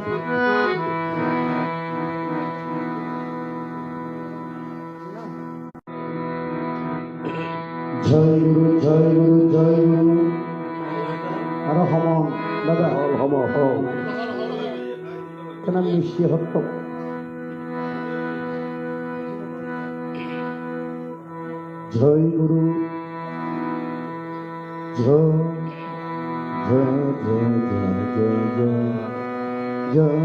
জয় গুরু জয় গুরু জয় গুরু। আর হম দাদা হম কেন মিষ্টি হত্য জয় গুরু জয় জয় জয় জয় জয় জয়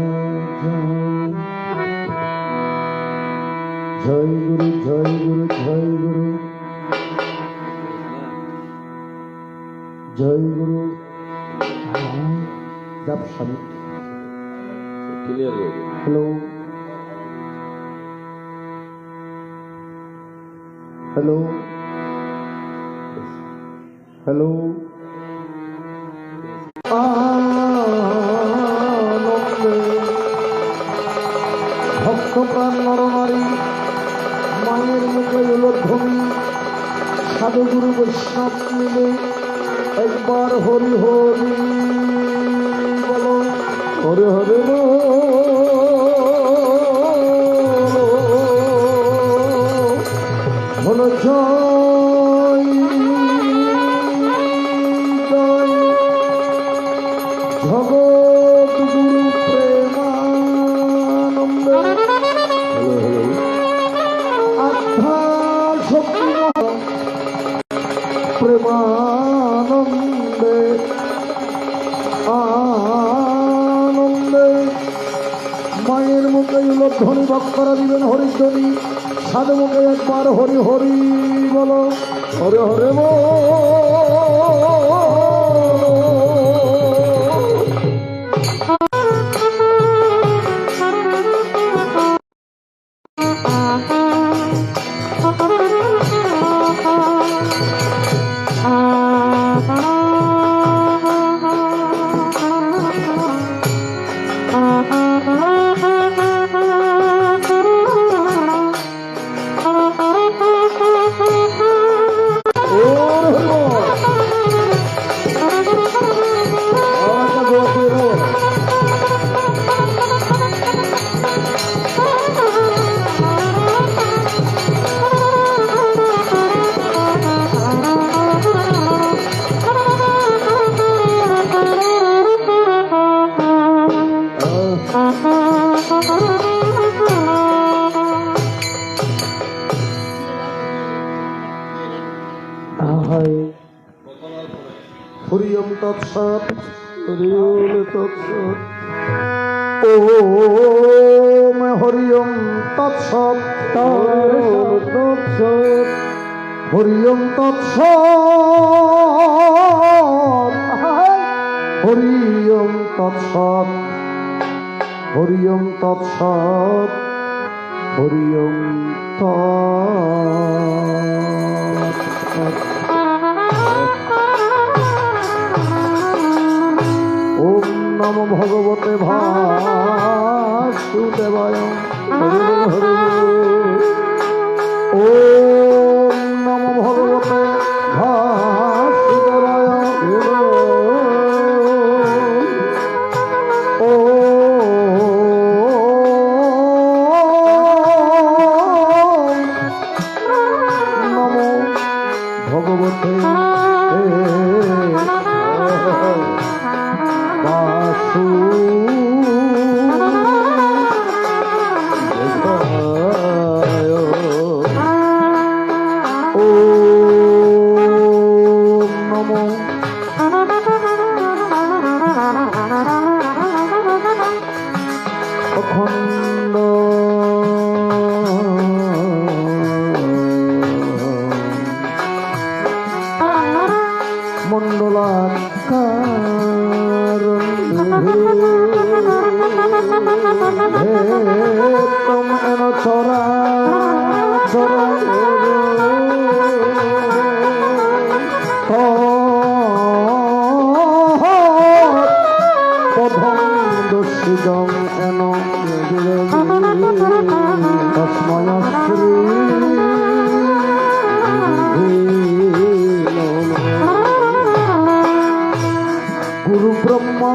জয় গুরু জয় গুরু জয় গুরু জয় গুরু। হ্যালো হ্যালো হ্যালো ভক্তপ্রাণ নরনারী মায়ের মুখে উলোধ্বনি সাধুগুরু বৈষ্ণব মিলে একবার হরি হরি বলো হরে হরে বলো জয় জয় জগৎ গুরু প্রেমানন্দ আস্থা শক্তি প্রেমানন্দে আনন্দে মায়ের মুখে উলোধ্বনি বক্করা দিবেন হরিধ্বনি সাধু মুখে একবার হরি হরি বলো হরে হরে হরিওম তৎসৎ হরিওম তৎসৎ ওম হরিওম তৎসৎ তৎসৎ হরিওম তৎসৎ হরিওম তৎসৎ হরিওম তৎসৎ হরিওম তৎসৎ। ওম নমো ভগবতে বাসুদেবায় ওম নমো ভগবতে বাসুদেবায় নমো ভগবতে অখণ্ড মণ্ডলাকার ভেতম এন চরা চরা পদম দোষিদম এন তস্ময় শ্রী গুরু ব্রহ্মা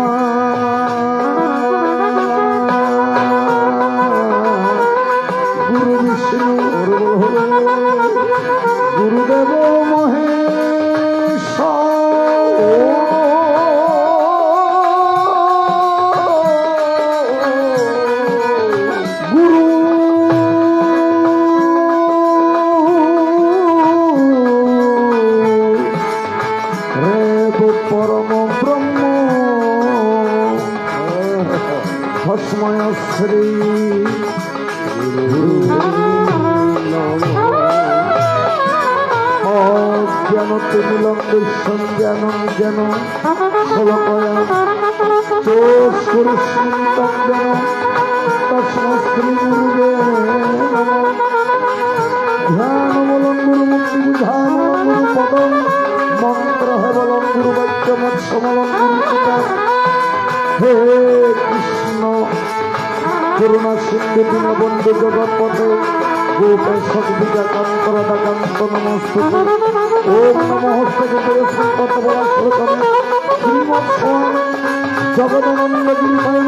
পরম ব্রহ্ম ভস্ময় শ্রী জ্ঞান তুমি লঙ্কেশ্বর জ্ঞান জ্ঞান ফলকয়া চোস্মিতম জ্ঞান তস্মশ্রী গুরুবে ধ্যান বলং গুরু মুক্তি বিধান গুরু পদম মন্ত্র হে বলং গুরু বাক্য মৎস্য বলং গুরু পিতা হে কৃষ্ণ করুণা সিন্ধু দীনবন্ধু জগৎপথে গোপেশক বিজাকান্ত রাধাকান্ত নমস্তুতে ওম নমঃ শ্রীপদ বলাশ্রতমে শ্রীমৎ স্বামী জগদানন্দ গিরিপায়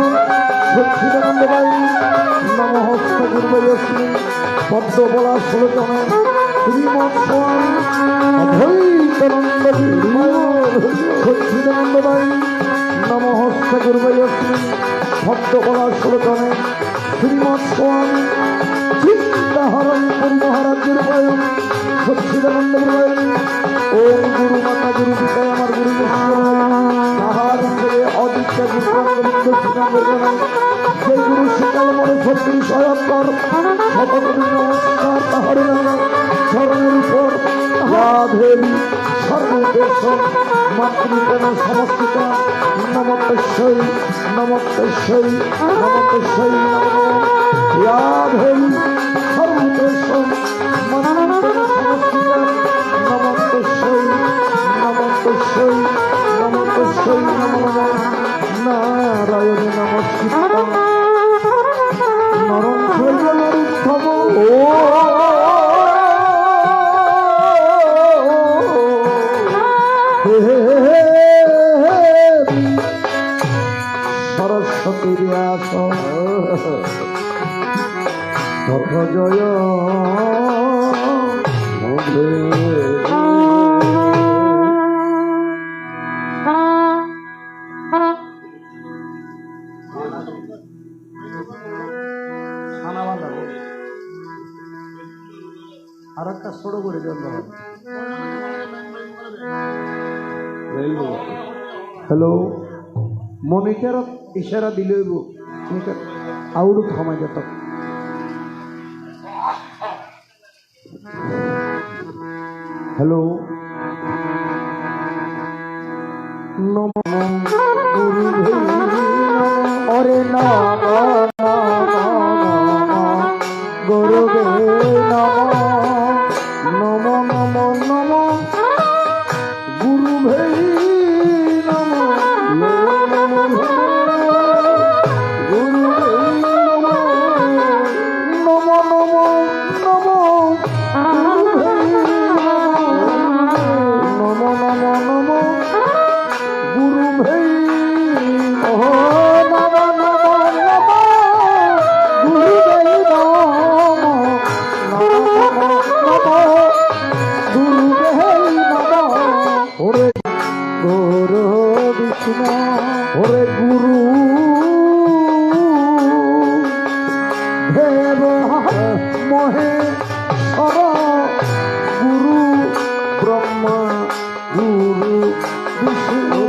সচ্চিদানন্দ বাই নমঃ গুরুবয়স্মী পদ্ম বলাশ্রতমে শ্রীমৎ স্বামী অদ্বৈতানন্দ গিরিপায় সচ্চিদানন্দ বাই নমঃ গুরুবয়স্মী পদ্ম বলাশ্রতমে শ্রীমৎ স্বামী চিন্তাহরণ পুরী মহারাজের পায়ন সচ্চিদানন্দ গুরু ওম গুরু মাতা গুরু পিতায় আমার গুরু তাহার ছেলে অদিত্য গুরু যে গুরু শিকাল মনে সত্যি সয়কর শতকোটি নমস্কার তাহার চরণের উপর রাধেবী সর্বদেশ মাতৃপ্রেম সমস্ত নমস্যই নমস্যই নমস্যই নম রাধেবী সর্বদেশ মাতৃপ্রেম সমস্ত নমস্যই নমস্যই নমস্যই নম নারায়ণ নমস্কৃত নরম নরুদ্ধব সরস্বতী ব্যাস জয় আর একটা ছোট করে হ্যালো মনিকার ইশারা দিলে আউট থামাই যেত হ্যালো নম গুরু অরে নম গুরুবে নম নম নম নম গুরু ভাই নম নম গুরু ভাই নম নম নম নম গুরু ভাই নম নম নম গুরু ভাই ওরে গুরু দেব মহেশ্বর গুরু ব্রহ্মা গুরু বিষ্ণু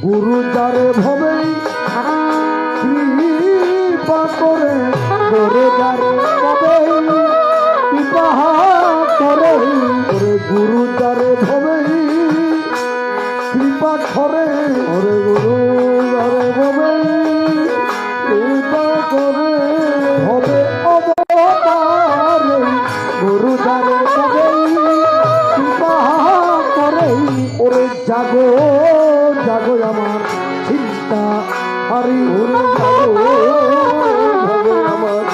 গুরু যারে ভবে কৃপা করে করে যারে ভবে কৃপা করে ওরে গুরু যারে ভবে কৃপা করে ওরে গুরু যারে ভবে কৃপা করে হবে অবতারে গুরু যারে ভবে কৃপা করে ওরে জাগো জাগো আমার চিন্তা হারি ওরে জাগো আমার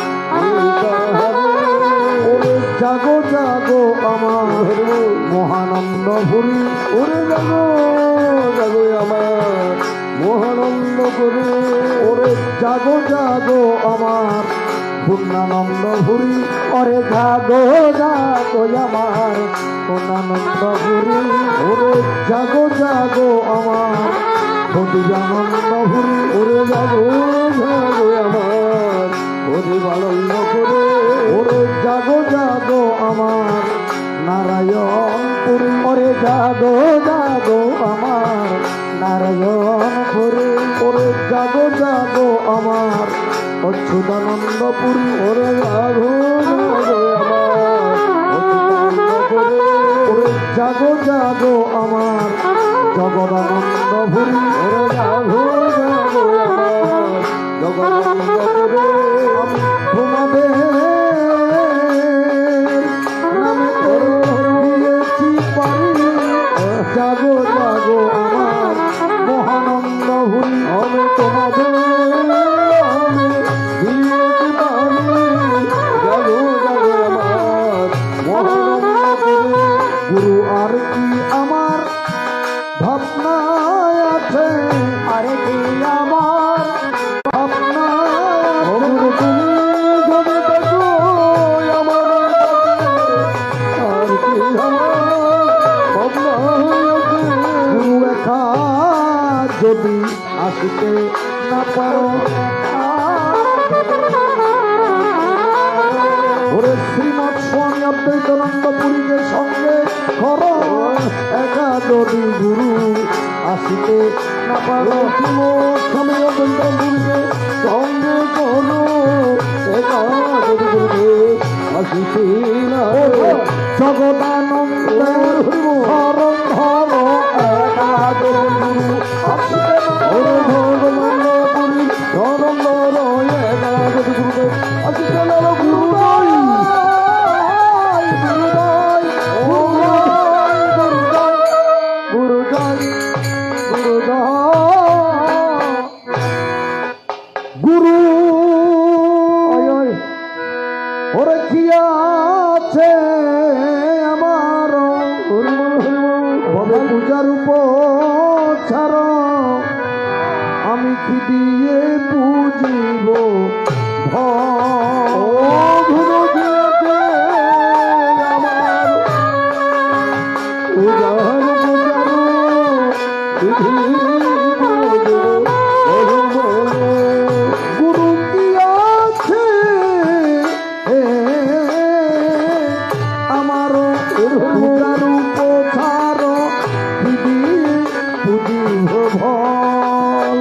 ওরে জাগো জাগো আমার মহানন্দ ভুরি ওরে জাগো জাগো আমার মহানন্দ ভুরি ওরে জাগো জাগো আমার পূর্ণানন্দ ভুরি ওরে জাগো জাগো আমার পূর্ণানন্দ ভুরি ওরে জাগো জাগো আমার প্রতিজানন্দ ভুরি ওরে জাগো জাগো আমার প্রতিবানন্দ করে ওরে জাগো জাগো আমার নারায়ণপুরী ওরে জাগো জাগো আমার নারায়ণপুরী ওরে জাগো জাগো আমার অচ্যুতানন্দপুরী ওরে জাগো জাগো আমার ওরে জাগো জাগো আমার জগদানন্দপুরী ওরে জাগো জাগো আমার জগদানন্দপুরী আমি তোমাদের নামে দিয়েছি পারি জাগো জাগো আমার মহানন্দ ভুরি আমি তোমাদের দিয়েছি পারি জাগো জাগো আমার মহানন্দ গুরু আর কি আমার ভাবনায় আছে আরে কি আমার ভাবনা তুমি যদি দেখো আমার আর কি গুরু একা যদি আসিতে না পারো ওরে শ্রীমৎ স্বামী অদ্বৈতানন্দ পুরীকে সঙ্গে করো একা যদি গুরু আসিতে না পারো শ্রীমৎ স্বামী অদ্বৈতানন্দ পুরীকে সঙ্গে করো একা যদি গুরু আসিতে না জগদানন্দের হরণ ধর একা যদি গুরু আসিতে না ভগবানন্দ পুরী হরণ ধর একা যদি গুরু আসিতে না গুরু গুরু ওরে কি আছে আমার ভবে পূজার উপচার আমি কি দিয়ে পুজিব গুরু দিয়েছে আমার পূজার গুরু কি আছে আমার পূজার উপচার পুজিব ভল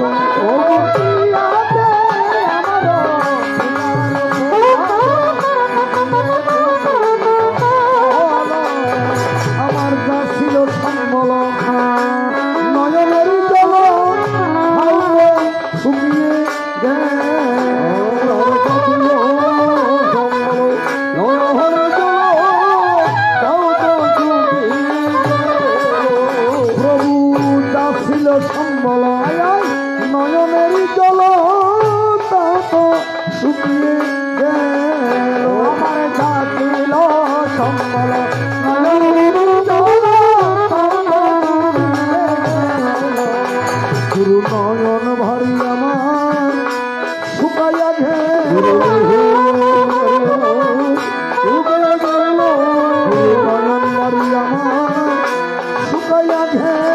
আমার যা ছিল সম্বল নয়নের জল শুকিয়ে প্রভু যা ছিল সম্বল নয়নের জল তাও তো শুকিয়ে গেল আমার যা ছিল সম্বল নয়নের জল গুরু নয়ন ভারি আমার শুকাইয়া গেল নয়ন ভারি আমার শুকাইয়া গেল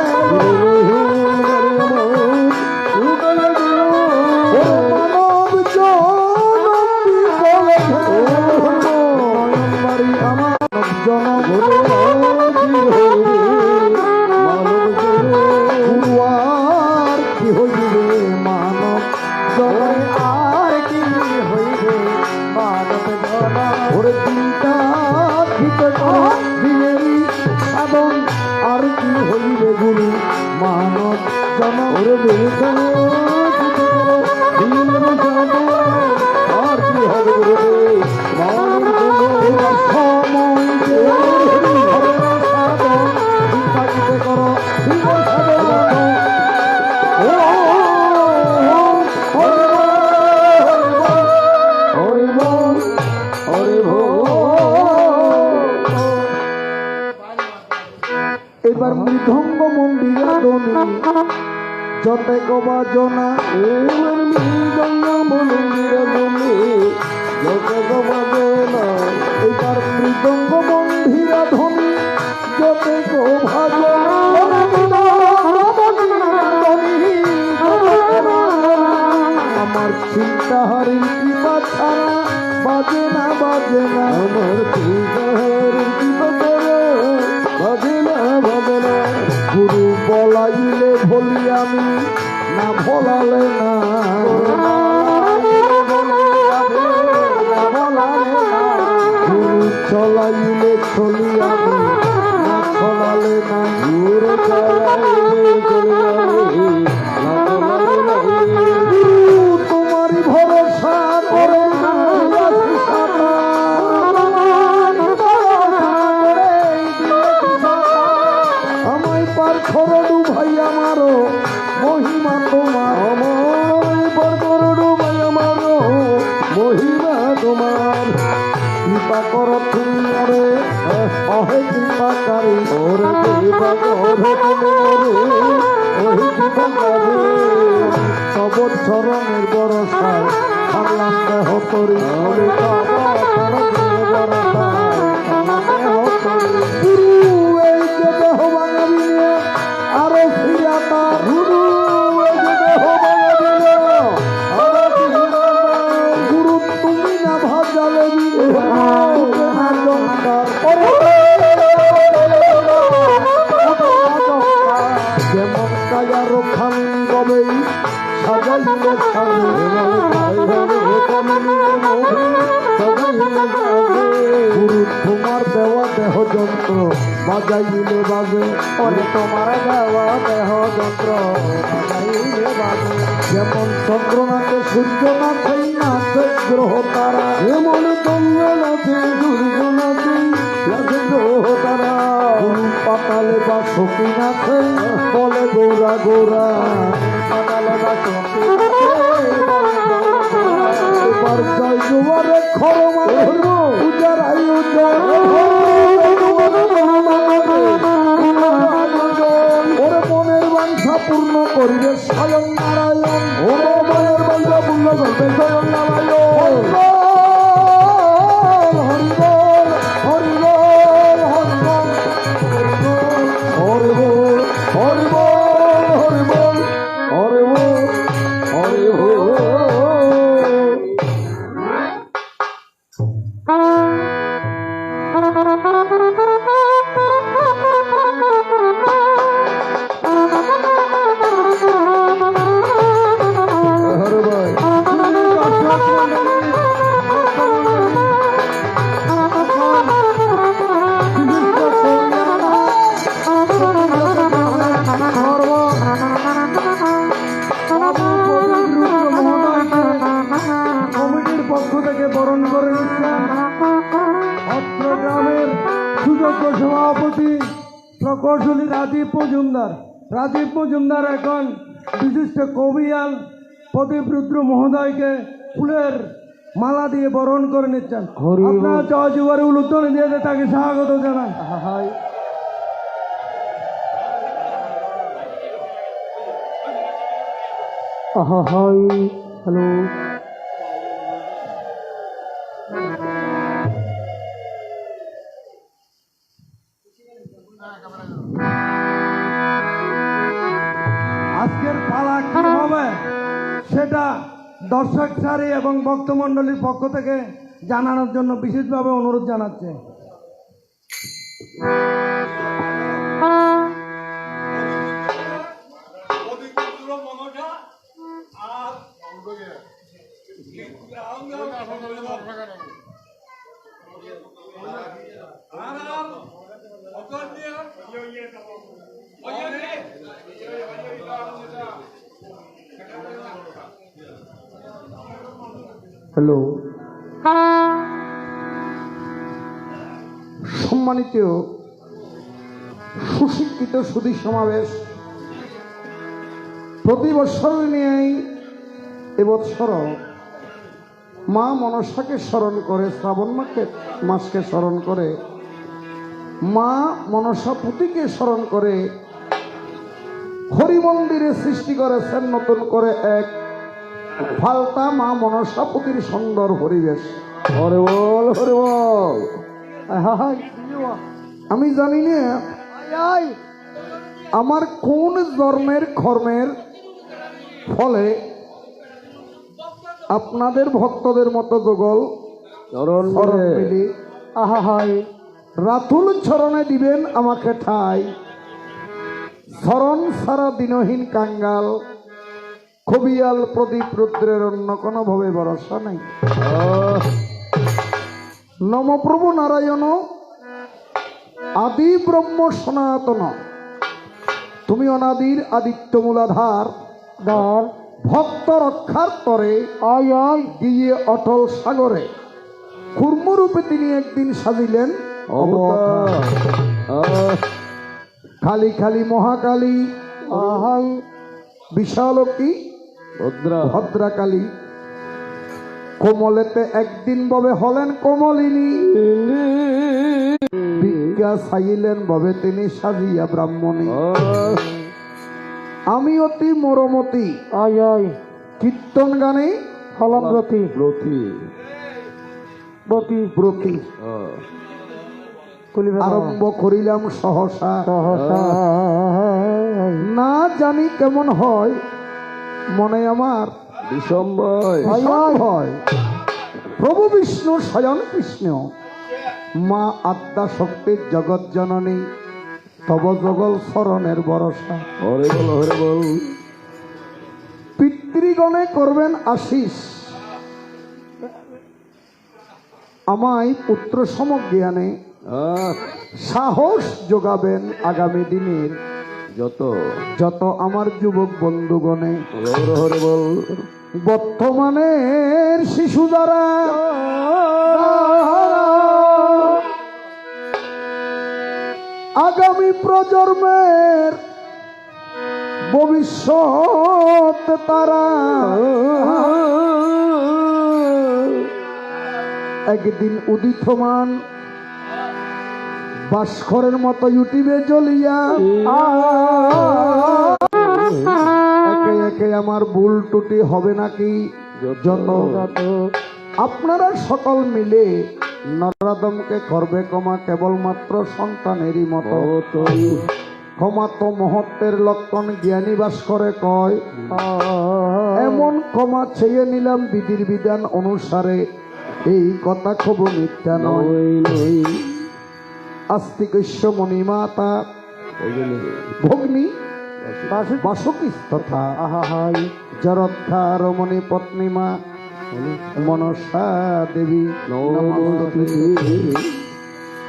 মানব নয়ন ভারি আমার জন আর কি হইবে মানব জনে আর কি হইবে মানব জন ওরে চিন্তা ঠিক দিলেই সাধন আর কি হইবে গুরু মানব জন ওরে বেতন আর কি হবে গুরু মানব সময় সাধন চিন্তা করো এবার মৃদঙ্গ মন্দিরে ধ্বনি যতে গবাজনা এবার মৃদঙ্গ মন্দিরে ধ্বনি যতে গবাজনা এবার মৃদঙ্গ মন্দিরে ধ্বনি যতে গবাজনা আমার চিন্তাহারির কৃপা ছাড়া বাজে না আমার চিন্তাহারির কৃপা ছাড়া বাজে না গুরু বলাইলে ভুলি আমি না ভোলালে না গুরু চলাইলে চলি আমি না চলালে না গুরু চলাইলে চলি আমি না চলালে না তোমারই ভরসা করে আমায় পার খরডু ভাই আমারও মহিমা তোমার আমায় পার খরডু ভাই আমারও মহিমা তোমার কৃপা করো তুমি মরে অহে কৃপাকারী ওরে কৃপা করো তুমি মরে ওহে কৃপাকারী তব চরণের বরসায় ছাড়লাম দেহ তরি আমি তব চরণের বরসায় ছাড়লাম দেহ তরি গুরু এই যে দেহ ভাঙাবি নিয়ে আরো ফিরা তার গুরু এই যে দেহ ভাঙাবি নিয়ে আরো ফিরা গুরু তুমি না ভাজালে যেমন কায়ারো খান গবেই সাজাইলে গুরু তোমার দেওয়া দেহ যন্ত্র বাজাইলে বাজে তোমার দেওয়া দেহ যন্ত্র বাজাইলে বাজে যেমন চন্দ্রনাথে সূর্যনাথে নাচে গ্রহ তারা যেমন চন্দ্রনাথে সূর্যনাথে নাচে গ্রহ তারা গুরু পাতালে বা সখীনাথে বলে গৌরা গৌরা পাতালে বা এবার জয় জোয়ারে খরমা উজারাই ওরে মনের বাঞ্ছা পূর্ণ করিবে স্বয়ং নারায়ণ ওরে মনের বাঞ্ছা পূর্ণ করবে স্বয়ং নারায়ণ হরিবল হরিবল হরিবল হরিবল হরিবল হরিবল হরিবল হরিবল সভাপতি প্রকৌশলী রাজীব মজুমদার এখন বিশিষ্ট কবিয়াল প্রদীপ রুদ্র মহোদয়কে ফুলের মালা দিয়ে বরণ করে নিচ্ছেন। আপনার জয় জুয়ারে উলুধ্বনি দিয়ে তাকে স্বাগত জানান। হ্যালো আজকের পালা কি হবে সেটা দর্শক সারি এবং ভক্তমণ্ডলীর পক্ষ থেকে জানানোর জন্য বিশেষভাবে অনুরোধ জানাচ্ছে। হ্যালো, সম্মানিত সুশিক্ষিত সুধী সমাবেশ, প্রতি বৎসর নিয়েই এবৎসর মা মনসাকে স্মরণ করে, শ্রাবণ মাসকে স্মরণ করে, মা মনসাপতিকে স্মরণ করে হরি মন্দিরে সৃষ্টি করেছেন নতুন করে এক ফালতা মা মনসাপতির সুন্দর পরিবেশ। হরে বল, হরে বল। আমি জানি না আমার কোন জন্মের কর্মের ফলে আপনাদের ভক্তদের মতো যুগল চরণ চরণ মিলে আহা হায় রাতুল চরণে দিবেন আমাকে ঠাই, চরণ সারা দিনহীন কাঙ্গাল, কবিয়াল প্রদীপ রুদ্রের অন্য কোনো ভাবে ভরসা নাই। নম প্রভু নারায়ণ আদি ব্রহ্ম সনাতন, তুমি অনাদির আদিত্য মূলাধার, ভক্ত রক্ষার তরে আয় আয় গিয়ে অটল সাগরে, কুর্মরূপে তিনি একদিন সাজিলেন অবতার। খালি খালি মহাকালী আহাই বিশালকী ভদ্রাকালী, কোমলেতে একদিন ববে হলেন কমলিনী, বিজ্ঞা ছাইলেন ববে তিনি সাজিয়া ব্রাহ্মণী। আমি অতি মরমতি আয় আয় কীর্তন গানে হলাম ব্রতী ব্রতী ব্রতী ব্রতী, আরম্ভ করিলাম সহসা সহসা, না জানি কেমন হয় মনে আমার বিষম হয়। প্রভু বিষ্ণু স্বয়ং কৃষ্ণ, মা আদ্যা শক্তির জগৎ জননী, তব জগল শরণের ভরসা। হরে বল হরে বল। পিতৃগণে করবেন আশিস, আমায় পুত্র সমজ্ঞানে সাহস যোগাবেন আগামী দিনের যত যত আমার যুবক বন্ধুগণে। হরে বল। বর্তমানের শিশু যারা আগামী প্রজন্মের ভবিষ্যৎ তারা, একদিন উদিতমান ভাস্করের মতো ইউটিউবে জ্বলিয়া একে একে আমার ভুল ত্রুটি হবে নাকি যত, আপনারা সকল মিলে নরাদমকে করবে ক্ষমা কেবলমাত্র সন্তানেরই মতো। ক্ষমা তো মহত্বের লক্ষণ জ্ঞানী ভাস্করে কয়, এমন ক্ষমা চেয়ে নিলাম বিধির বিধান অনুসারে, এই কথা খুব মিথ্যা নয়। আস্তিকস্য মণিমাতা ভগ্নী বাসকি তথা আহাহাই জরক্ষা রমণী পত্নীমা মনসা দেবী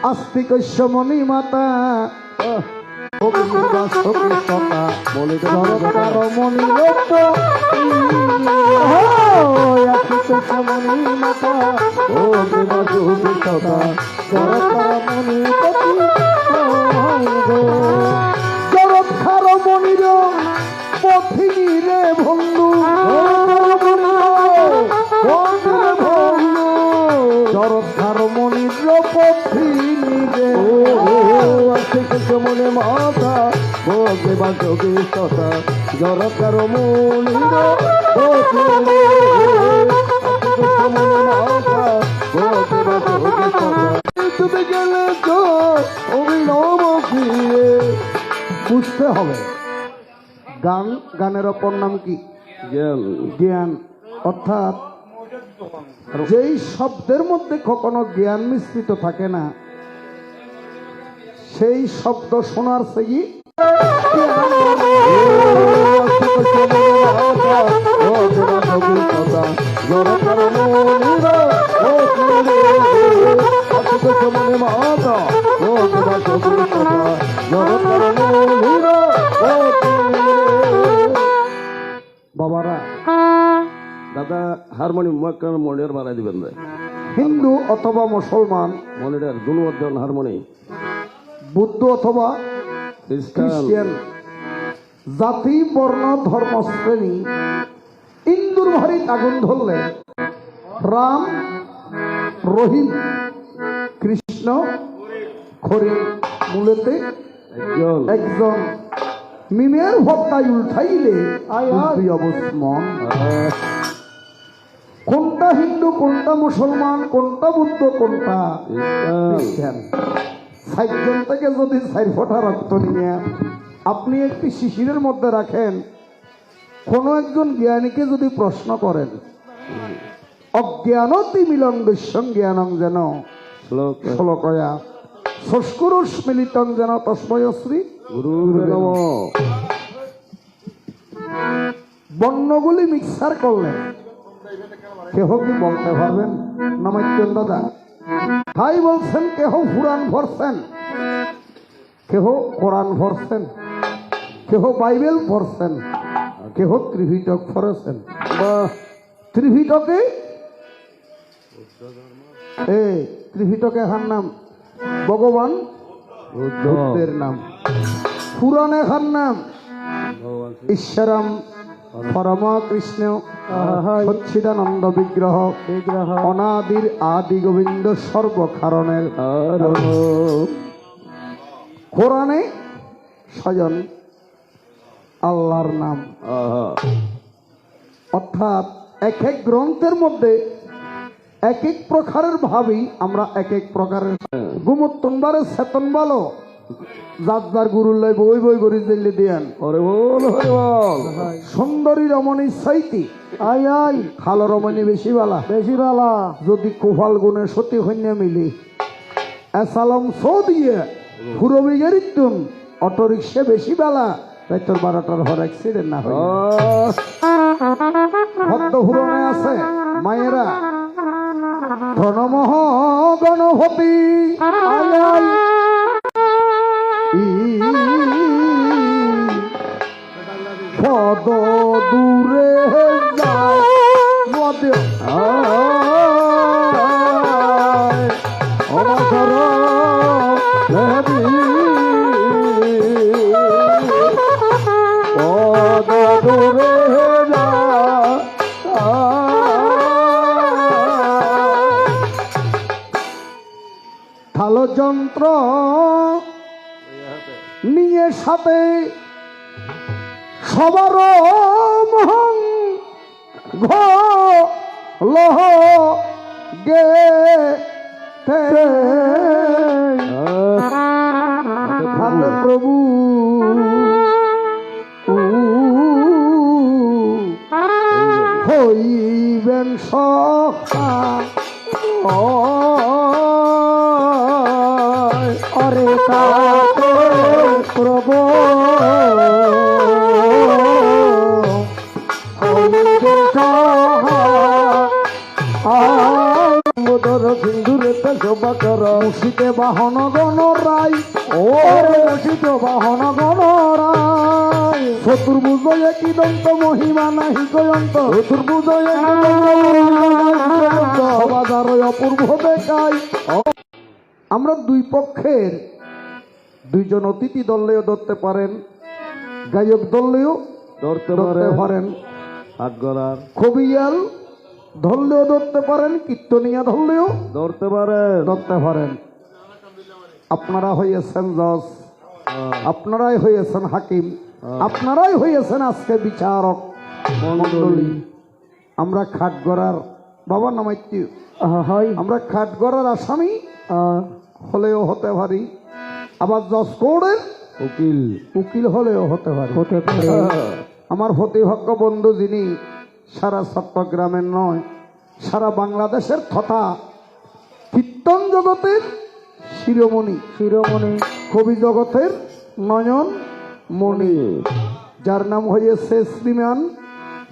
আস্তিকস্য মণিমাতা ভগ্নী বাসকি তথা জরক্ষা রমণী মণিমাতা ভগ্নী বাসকি তথা জরক্ষা রমণী জরক্ষার মনির পথিনী রে বন্ধু, জরক্ষার মনির পথিনী রে মনে মাতা ভোগে বাসকে তথা জরক্ষার মনির পথিনী মনে মাতা ভোগে বাসকে তথা, তুমি গেলে তো অভিনব ফিরে। বুঝতে হবে গান, গানের অপর নাম কি জ্ঞান। জ্ঞান অর্থাৎ যেই শব্দের মধ্যে কখনো জ্ঞান মিশ্রিত থাকে না, সেই শব্দ শোনার সেই বাবারা দাদা হারমোনিয়াম মনের বাড়াই দিবেন না। হিন্দু অথবা মুসলমান মনিটার দুর্বর্ধন হারমোনি, বুদ্ধ অথবা খ্রিস্টান, জাতি বর্ণ ধর্ম শ্রেণী, ইন্দুর ভারী আগুন ধরলে রাম রহিম কৃষ্ণ খরি মূলেতে একজন মিমের ভক্তায় উঠাইলে অবস্মন। কোনটা হিন্দু, কোনটা মুসলমান, কোনটা বুদ্ধ, কোনটা খ্রিস্টান, ৬০ জন থেকে যদি ৪ ফোঁটা রক্ত নিয়ে আপনি একটি শিশিরের মধ্যে রাখেন, কোনো একজন জ্ঞানীকে যদি প্রশ্ন করেন অজ্ঞানতি মিলঙ্গস্যং জ্ঞানং যেন শ্লোক শ্লোকয়া সংস্কুরুষ মিলিতং যেন তস্ময় শ্রী গুরু নমঃ। বর্ণগুলি মিক্সার করলে কেহ কি বলতে পারবেন? নামাইতেন দাদা ভাই বলছেন, কেহ পুরাণ ভরছেন, কেহ কোরআন ভরছেন, কেহ বাইবেল পড়ছেন, কেহ ত্রিপিটক পড়েছেন। ত্রিপিটকে ত্রিপিটকে হার নাম ভগবান বুদ্ধের নাম, পুরাণে হার নাম ঈশ্বরম পরম কৃষ্ণ সচ্চিদানন্দ বিগ্রহ অনাদির আদি গোবিন্দ সর্বকারণের কোরআনে স্বয়ং আল্লাহর নাম। অর্থাৎ এক এক গ্রন্থের মধ্যে এক এক প্রকারের ভাবি আমরা এক এক প্রকারের গুমুত্তনবারে চেতন ভালো যার যার গুরুর লাই বই বই করে দিল্লি দিয়ান হরে বল হরে বল। সুন্দরী রমণী সাইতি আই আই খালো রমণী বেশি বালা যদি কোফাল গুণে সতী হইয়া মিলি এসালম সো দিয়ে ফুরবি গেরিতুন অটো রিক্সা বেশি বেলা তাই তোর 12টার হর অ্যাক্সিডেন্ট না হয়। ভক্ত হুরণে আছে মায়েরা প্রণমঃ গণপতি আই আই পদ দূরে যায় মদে অবসর দেবী পদ দূরে যায় থালো যন্ত্র নিয়ে সাথে সবার মহং লহ গে প্রভু হইবেন সখা অরে কাতে প্রভু সিন্ধুরেতে শোভা কর মুশিতে বাহন গণ রায় ও মুশিতে বাহন গণ রায় চতুর্ভুজ একই দন্ত মহিমা নাহি গয়ন্ত চতুর্ভুজ বাজার অপূর্ব দেখাই। আমরা দুই পক্ষের দুইজন অতিথি দলেও ধরতে পারেন, গায়ক দলেও ধরতে পারেন, হাটগড়ার কবিয়াল ধরলেও ধরতে পারেন, কীর্তনিয়া ধরলেও ধরতে পারেন। আপনারা হইয়াছেন জজ, আপনারাই হইয়াছেন হাকিম, আপনারাই হইয়াছেন আজকে বিচারক মন্ডলী। আমরা খাটগড়ার বাবা নামাইতি আমরা খাটগড়ার আসামি হলেও হতে পারি, আবার জজ কোর্টের উকিল হলেও হতে পারে। আমার প্রতিভাগ্য বন্ধু যিনি সারা চট্টগ্রামের নয় সারা বাংলাদেশের তথা কীর্তন জগতের শিরোমণি কবি জগতের নয়ন মণি, যার নাম হয়েছে শ্রীমান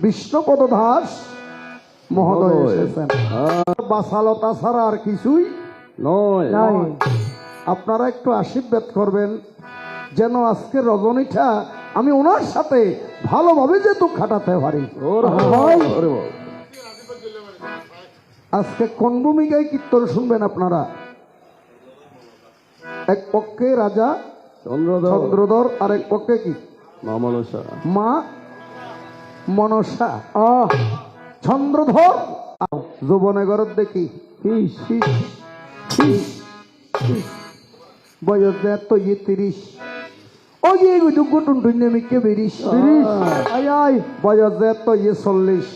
বিষ্ণুপদ দাস মহোদয় এসেছেন। বাসালতা ছাড়া আর কিছুই নয়। আপনারা একটু আশীর্বাদ করবেন যেন আজকে রজনীটা আমি ওনার সাথে ভালোভাবে যেহেতু খাটাতে পারি। আজকে কোন ভূমিকায় কীর্তন শুনবেন আপনারা? এক পক্ষে রাজা চন্দ্রধর আর এক পক্ষে কি মা মনসা। চন্দ্রধর যৌবনগর দেখি বয়স তো 30 ওই টুনটুনকে 20 বয়স তো 40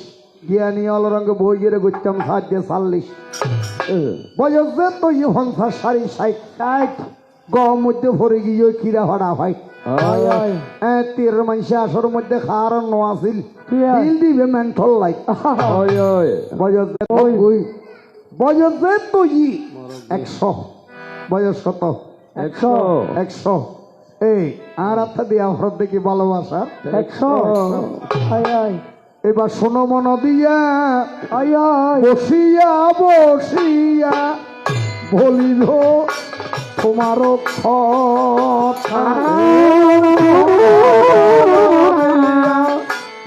জ্ঞানী অলরঙ্গ বই গিয়ে গুচ্ছাম সাহায্য 40 বয়স তো 50 60 গম মধ্যে ভরে গিয়ে কিরা ভাড়া ভাই তীরের মানুষে আসর মধ্যে খাওয়ার ন আছিল হিল দিবে মেন্টল লাইট বয়স যে তুই 100 বয়স কত 100 এই আর আপনার দিয়ে আমার দেখি ভালোবাসা 100 এবার শোনো মন দিয়া বসিয়া বসিয়া বলিল তোমার কথা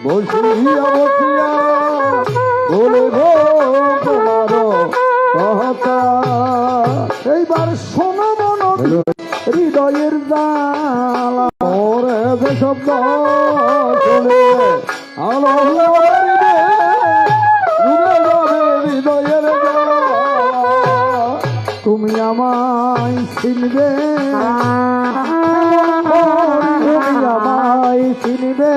বসিয়া বসিয়া বলিল তোমার কথা এইবার শোনো মন হৃদয়ের জ্বালা ওরে যে শব্দ শুনে আলো হৃদয়ের জ্বালা তুমি আমায় চিনবে তুমি আমায় চিনবে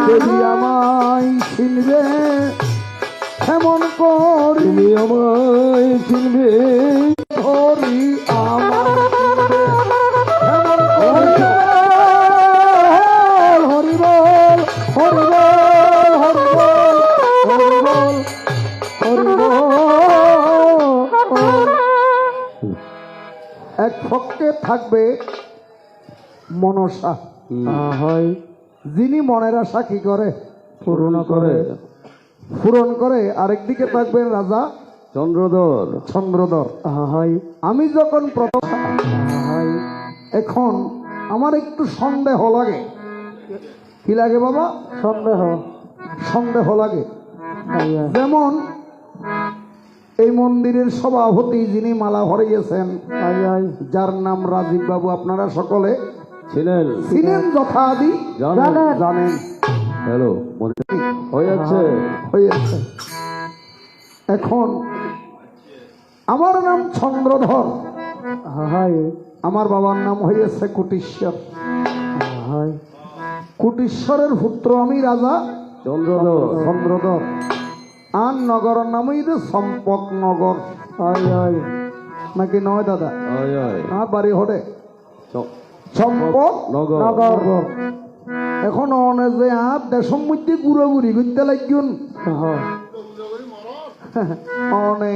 যদি আমায় চিনবে এমন করি তুমি আমায় চিনবে ধরি আমার হরিবল হরিবল হরিবল এক পক্ষে থাকবে মনসা হয় যিনি মনের আশা কি করে পূরণ করে আরেকদিকে থাকবেন রাজা চন্দ্রধর হয় আমি যখন প্রথম এখন আমার একটু সন্দেহ লাগে কি লাগে বাবা সন্দেহ লাগে যেমন এই মন্দিরের সভাপতি যিনি মালা ভরিয়েছেন যার নাম রাজীব বাবু আপনারা সকলে ছিলেন যথাদি জানেন হ্যালো হয়েছে এখন আমার নাম চন্দ্রধর আমার বাবার নাম হয়েছে কুটিশ্বর কুটিশ্বরের পুত্র আমি রাজা চন্দ্রধর আর নগরের নাম হইছে সম্পক নগর নাকি নয় দাদা আর বাড়ি হরে সম্পক নগর এখন অনে যে আর দেশের মধ্যে ঘুরি ঘুরতে লাগুন অনে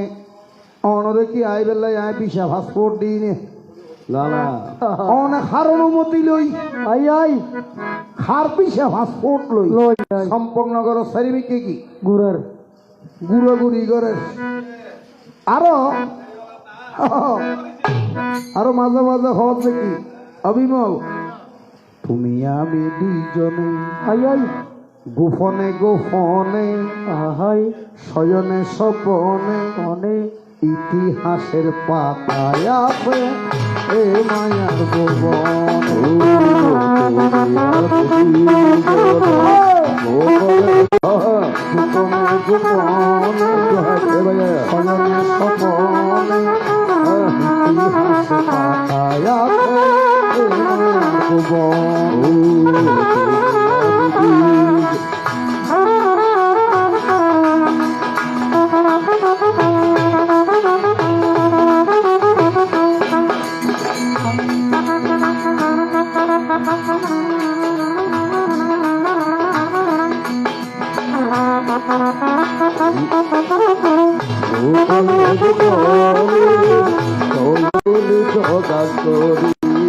কি আই বেলায় আয় পিসা পাসপোর্ট দিই নে অনে খার অনুমতি লই খার পিসা পাসপোর্ট লই সম্পক নগর চারিদিকে কি ঘুরি করে আরো মাঝে মাঝে হওয়ার দেখি অবিমল তুমি আমি দুইজনে গোপনে গোপনে শয়নে স্বপনে ইতিহাসের পাতায় আছে এ মায়ার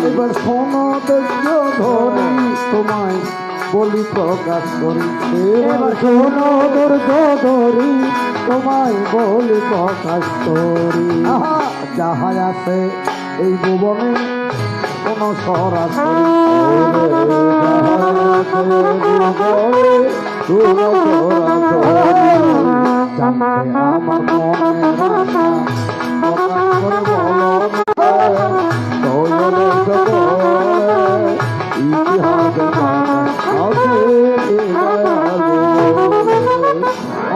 এবার শোনো ধৈর্য ধরি তোমায় বলি প্রকাশ করি শোনো ধৈর্য ধরি তোমায় বলি প্রকাশ করি যাহা আছে এই ভুবনে কোন সরাসরি আমার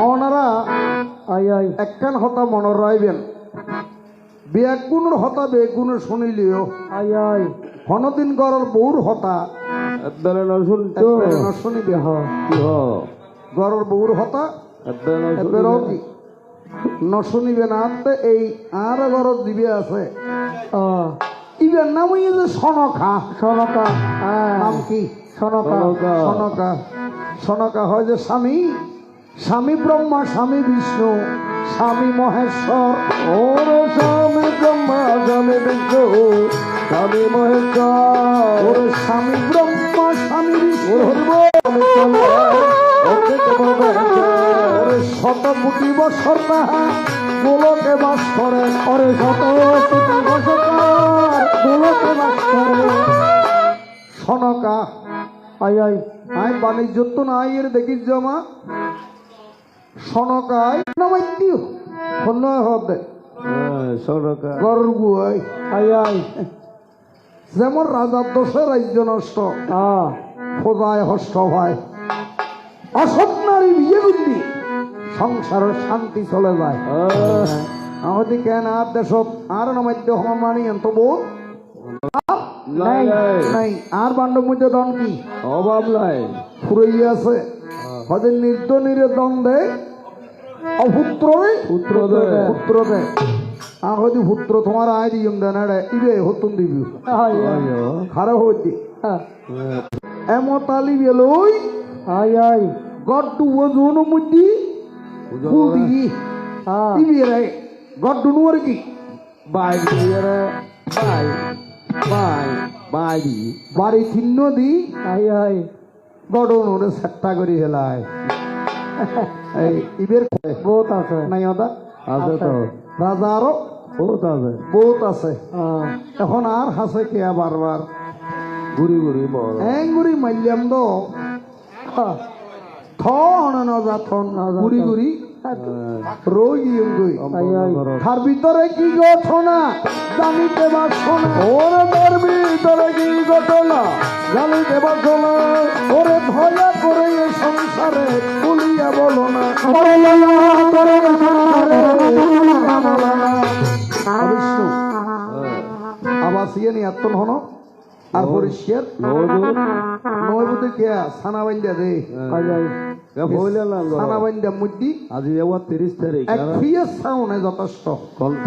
ওনারা একখান হতা মনে রাইবেন বেগুনের হতা বেগুনের শুনিলিও হনদিন গড়ের বউর হতা শুনিবে গড়ের বউর হতা ন শুনিবে না এই আর ঘর দিবে আছে ইবের নাম ওই যে সনকা। সনকা নাম কি? সনকা সনকা। সনকা হয় যে স্বামী, স্বামী ব্রহ্মা, স্বামী বিষ্ণু, স্বামী মহেশ্বর। ওরে স্বামী ব্রহ্মা স্বামী বিষ্ণু স্বামী মহেশ্বর ওরে স্বামী ব্রহ্মা, স্বামী বিষ্ণু, ওরে শত কোটি বছর তাহা গোলকে বাস করে। ওরে শত কোটি বছর গোলকে বাস করে। সনকা আই আই বাণিজ্য তো নাই এর দেখিস জমা সনকায় নামাইতিও সন্ন্যায় হবে সরকার গরুর গুয়াই আই যেমন রাজার দোষে রাজ্য নষ্ট, খোদায় হষ্ট হয়। অসৎ নারী বিয়ে করলি সংসারের শান্তি চলে যায়। আমাদের কেন আর দেশত আর নামাইতে হমানি এত বোধ নাই নাই। আর বান্ডব মধ্যে দন কি অভাব নাই ফুরাই আছে। হয়তো নির্দনীরে দন দেয়, অপুত্রে পুত্র দে পুত্র দেয়। আর হয়তো পুত্র তোমার আয় দিম দেন ইবে হতুন দিবি খারাপ হইতি এমতালি বেলই আই গড্ডু ওজন মুদি ফুদি ইবে রে গড্ডু নুর কি বাইরে বাই বাই বাইরি বাড়ি চিহ্ন দি আই গড্ডু নুরে সেট্টা করি হেলায়। এই ইবের বহুত আছে নাই ওটা আছে তো রাজারও বহুত আছে বহুত আছে। এখন আর হাসে কে বারবার ঘুরি ঘুরি বল এঙ্গুরি মাইলাম দো থন নজা থন গুড়ি গুড়ি রই গই তার ভিতরে কি ঘটনা জানিতে পারছো না। ওরে তার ভিতরে কি ঘটনা জানিতে পারছো না। ওরে ভয়া করে এ সংসারে বলিয়া বলো না। বিষ্ণু আবাস ইয়ে নি এত হন আর পরিষ্কার নয় বুধে কে সানা বান্ধা দে সানা বান্ধা মুদি আজি 30 তারিখ এক ফিয়ে সাউনে যথেষ্ট কন্ত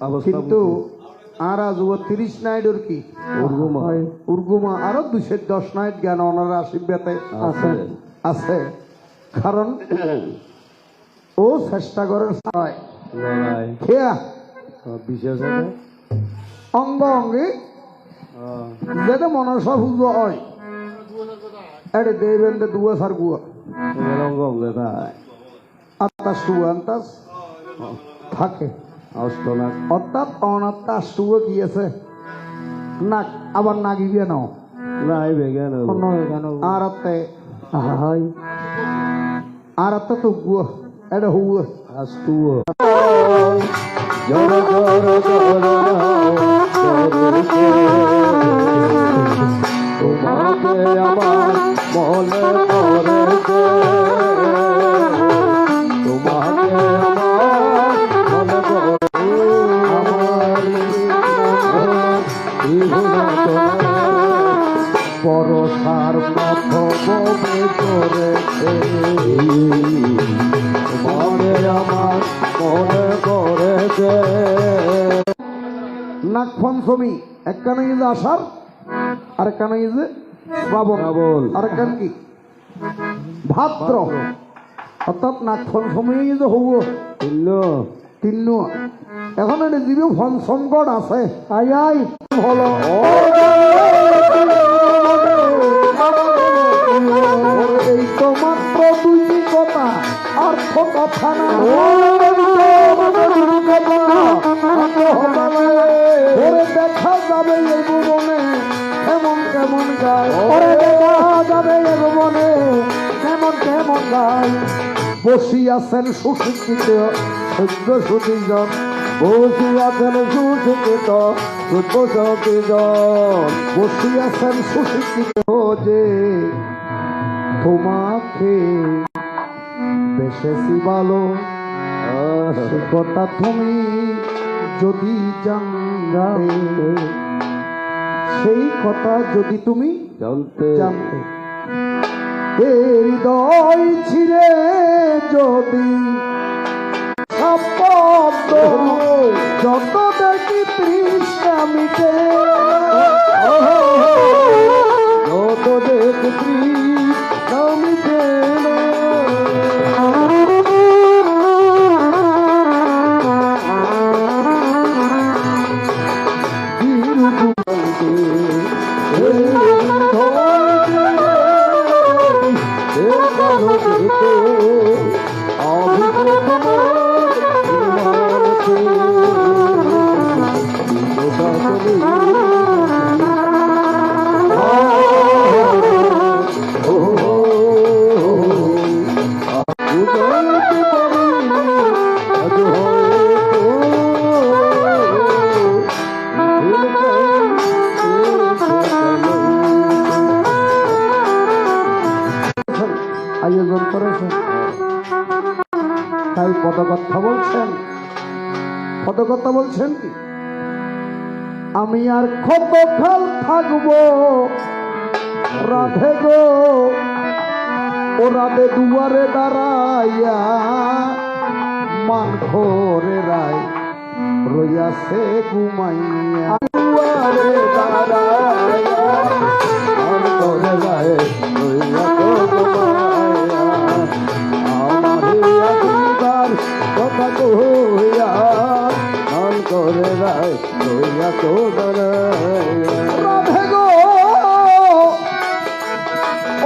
অবস্থা কিন্তু আর আজ 30 নাইডর কি উর্গুমা আরো 210 নাইট জ্ঞান ওনার আশীর্বাদে আছে আছে। কারণ ও চেষ্টা করে লড়াই খেয়া বিশেষ আছে অঙ্গ অঙ্গে যেটা মনসা পুজো হয় এটা দেবেন দুয়া সার গুয়া রঙ্গ অঙ্গে তাই আত্মা সুয়া আন্তাস থাকে অষ্টনা অর্থাৎ অনাত্মা সুয়া কি আছে নাক আবার নাগিবে নাও নাই বেগান আর আত্মে আর আত্মা তো গুয়া এটা হুয়া আস্তু জোর জোর জোর তোমাকে আমার মনে পড়েছে তোমাকে আমার মনে পড়ে বরসার পথ ববে করেছে তোমাকে আমার মনে পড়েছে নাগ পঞ্চমী একখানে ইজ আষাঢ় আর একখানে ইজ শ্রাবণ শ্রাবণ। আর একখান কি ভাদ্র। অর্থাৎ নাগ পঞ্চমী ইজ হব তিন্ন। এখন এটা যিবি পঞ্চমগড় আছে আই আই হলো এই তো মাত্র দুইটি কথা অর্থ কথা না। দেখা যাবে এই ভুবনে কেমন কেমন গায়, দেখা যাবে এই ভুবনে কেমন কেমন গায়। বসি আছেন সুশিক্ষিত সভ্য সুদীজন, বসি আছেন সুশিক্ষিত সভ্য সুদীজন, বসি আছেন সুশিক্ষিত যে তোমাকে বেশেছি ভালো সে কথা তুমি যদি জানতে, সেই কথা যদি তুমি জানতে জানতে। হৃদয় ছিঁড়ে যদি শব্দ যত দেখি তৃষ্ণা মিটে আয়োজন করেছেন তাই পদকথা বলছেন। পদকথা বলছেন কি, আমি আর কতকাল থাকবো রাধে গো, ও রাধে দুয়ারে দাঁড়াইয়া মান ঘরে রায় রইয়াছে ঘুমাইয়া। দুয়ারে দাঁড়াইয়া মান ঘরে রায় রইয়াছে ঘুমাইয়া, আমারে আজিবার কথা কইয়া মান ঘরে রায় রইয়াছে দাঁড়াইয়া। রাধে গো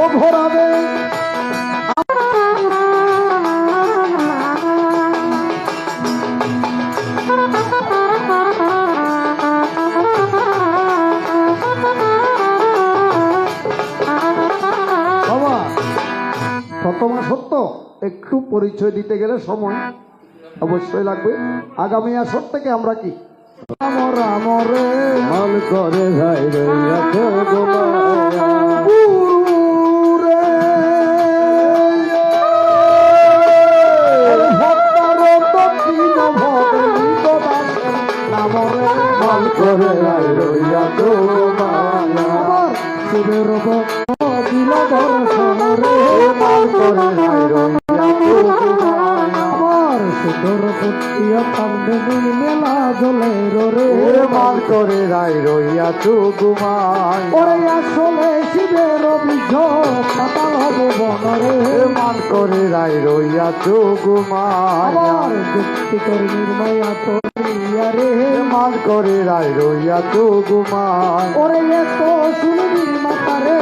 ও ঘোরাবে প্রথমা সত্য একটু পরিচয় দিতে গেলে সময় অবশ্যই লাগবে। আগামী আসর থেকে আমরা কি আমরে মান করে যাই রইয়াছে ঘুমাইয়া, মান করে যাই রইয়াছে ঘুমাইয়া, শিবের দিল দর্শনরে মান করে যাই রইয়াছে ঘুমাইয়া, আমার সুদর পুত্রিয় কান্দে মেলা জলে রে মান করে যাই রইয়াছে ঘুমাইয়া, ওরে আসলে শিবের অভিযোগ পাতাল হব বনরে মান করে যাই রইয়াছে ঘুমাইয়া, আমার যুক্তি করে নির্ময়া তোরিয়া রে মান করে যাই রইয়াছে ঘুমাইয়া, ওরে এত শুনবি মাতারে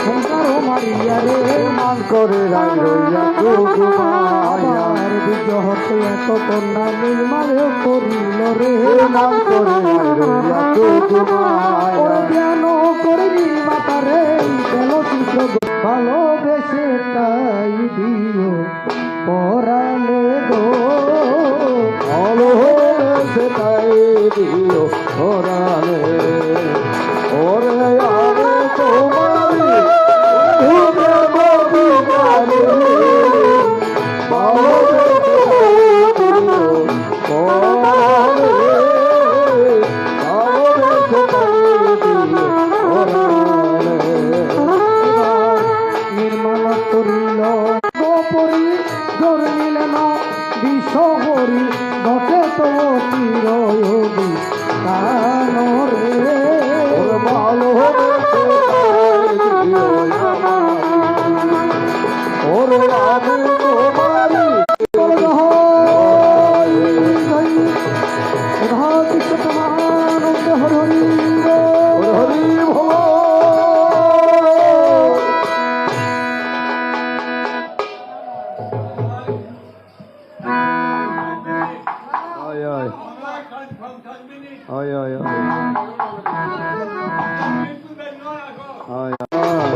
সংসার মারিয়া রে মান করে যাই রইয়াছে ঘুমাইয়া, আমার বিজয় হতে এত কন্যা নির্মাণে করিল রে মান করে যাই রইয়াছে ঘুমাইয়া, ওরে জ্ঞান করে মাতারে গেল চিত্র ভালোবেসে তাই দিও পরালে গো ভালো হয়েছে তাই দিও ধরালে, ওরে আরে তোমারি ভুলে মদিনারে, ভালো হয়েছে তাই দিও ধরালে, ভালো হয়েছে তাই দিও ধরালে। নির্মাণ করিল গোপরি ধরিল না বিষহরি ঘটে তো চিরয়োগী কানরে ওরে ভালো হয়েছে তাই দিও আমারি, ওরে আমি তোমারি হরি হরি ভোল। Ay ay. Ay ay ay. Ay ay.